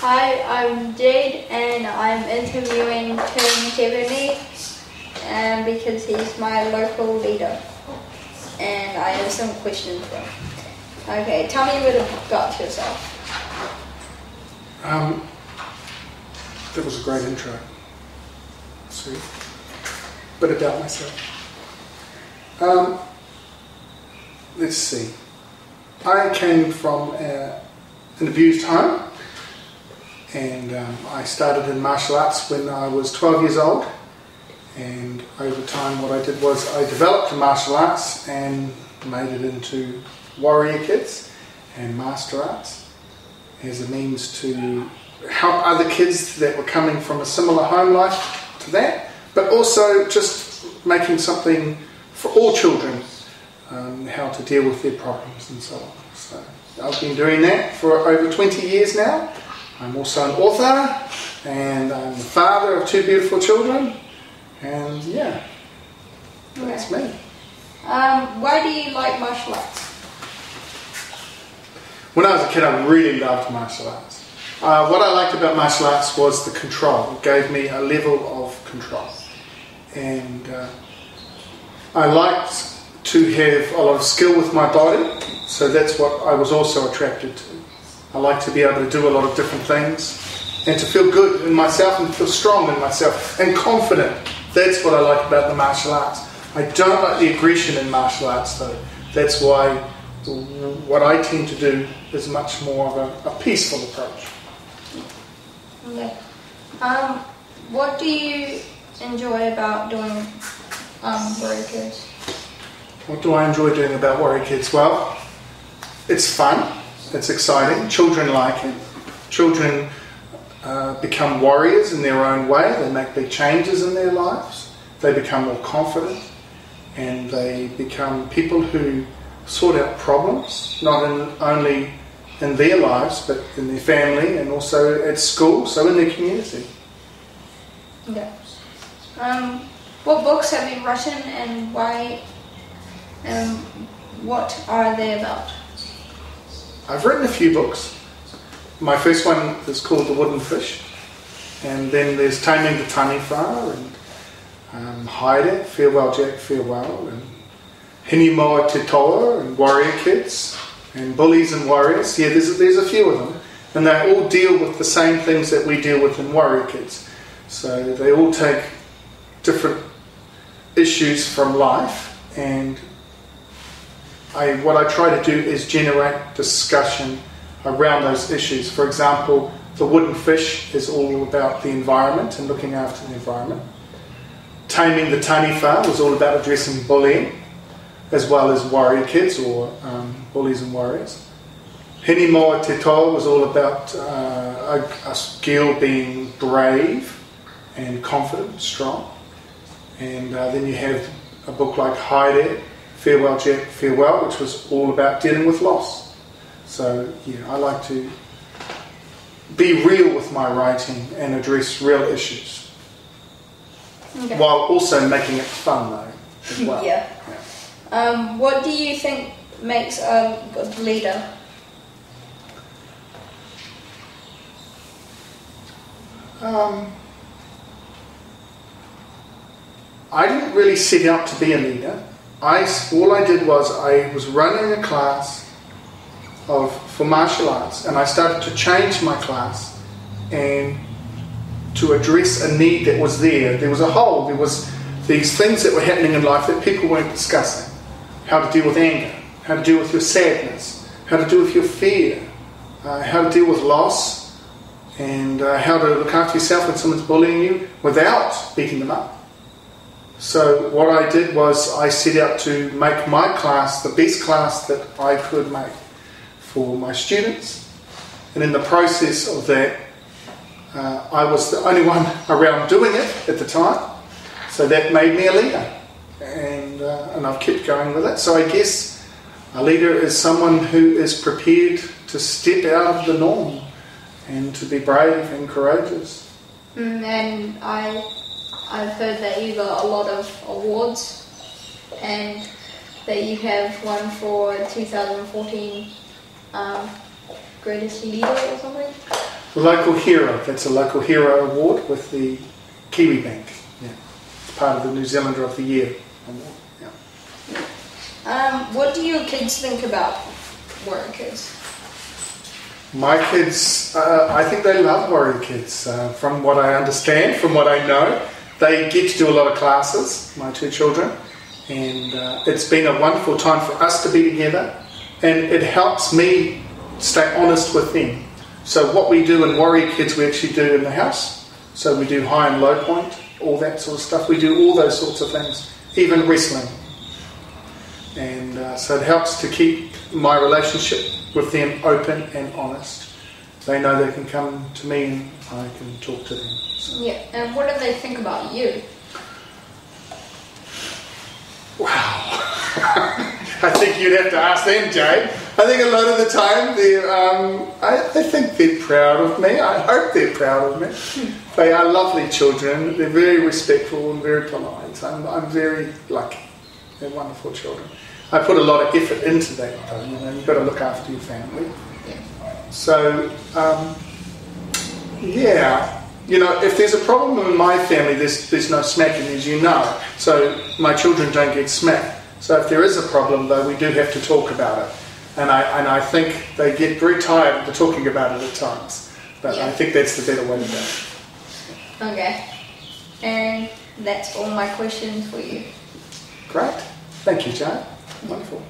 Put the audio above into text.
Hi, I'm Jade and I'm interviewing King Tipene because he's my local leader and I have some questions for him. Okay, tell me a bit about yourself. That was a great intro. Sweet. Bit about myself. Let's see. I came from an abused home. And I started in martial arts when I was 12 years old, and over time what I did was I developed the martial arts and made it into warrior kids and master arts as a means to help other kids that were coming from a similar home life to that, but also just making something for all children, how to deal with their problems and so on. So I've been doing that for over 20 years now. I'm also an author, and I'm the father of 2 beautiful children, and yeah, that's me. Why do you like martial arts? When I was a kid, I really loved martial arts. What I liked about martial arts was the control. It gave me a level of control, and I liked to have a lot of skill with my body, so that's what I was also attracted to. I like to be able to do a lot of different things and to feel good in myself and feel strong in myself and confident. That's what I like about the martial arts. I don't like the aggression in martial arts though. That's why what I tend to do is much more of a peaceful approach. Okay. What do you enjoy about doing warrior kids? What do I enjoy doing about warrior kids? Well, it's fun. It's exciting. Children like it. Children become warriors in their own way. They make big changes in their lives. They become more confident, and they become people who sort out problems, not only in their lives, but in their family and also at school, so in their community. Okay. What books have you written and why? What are they about? I've written a few books. My first one is called The Wooden Fish, and then there's Taming the Taniwha, and Jade, Farewell Jack, Farewell, and Hini Moa Te Toa, and Warrior Kids, and Bullies and Warriors. Yeah, there's a few of them, and they all deal with the same things that we deal with in Warrior Kids. So they all take different issues from life, and what I try to do is generate discussion around those issues. For example, The Wooden Fish is all about the environment and looking after the environment. Taming the Taniwha was all about addressing bullying, as well as warrior kids or bullies and warriors. Hini Moa Te Toa was all about a girl being brave and confident, strong. And then you have a book like Jade, Farewell Jack, Farewell, which was all about dealing with loss. So yeah, I like to be real with my writing and address real issues. Okay. While also making it fun though, as well. Yeah. What do you think makes a good leader? I didn't really set out to be a leader. All I did was I was running a class for martial arts, and I started to change my class and to address a need that was there. There was a hole. There was these things that were happening in life that people weren't discussing. How to deal with anger, how to deal with your sadness, how to deal with your fear, how to deal with loss, and how to look after yourself when someone's bullying you without beating them up. So what I did was I set out to make my class the best class that I could make for my students, and in the process of that I was the only one around doing it at the time, so that made me a leader, and I've kept going with it. So I guess a leader is someone who is prepared to step out of the norm and to be brave and courageous. And I've heard that you got a lot of awards and that you have one for 2014 Greatest Leader or something? Local Hero. That's a Local Hero Award with the Kiwi Bank. Yeah. It's part of the New Zealander of the Year award. Yeah. What do your kids think about Warrior Kids? My kids, I think they love Warrior Kids. From what I understand, from what I know, they get to do a lot of classes, my two children, and it's been a wonderful time for us to be together, and it helps me stay honest with them. So what we do in Warrior Kids, we actually do in the house. So we do high and low point, all that sort of stuff. We do all those sorts of things, even wrestling. And so it helps to keep my relationship with them open and honest. They know they can come to me and I can talk to them. So. Yeah, and what do they think about you? Wow. I think you'd have to ask them, Jade. I think a lot of the time I think they're proud of me. I hope they're proud of me. They are lovely children. They're very respectful and very polite. I'm very lucky. They're wonderful children. I put a lot of effort into that, though. You know, you've got to look after your family. Yeah. So, yeah, you know, if there's a problem in my family, there's no smacking, as you know. So my children don't get smacked. So if there is a problem, though, we do have to talk about it. And I think they get very tired of talking about it at times. But yeah. I think that's the better way to go. Okay. And that's all my questions for you. Great. Thank you, Jade. Wonderful.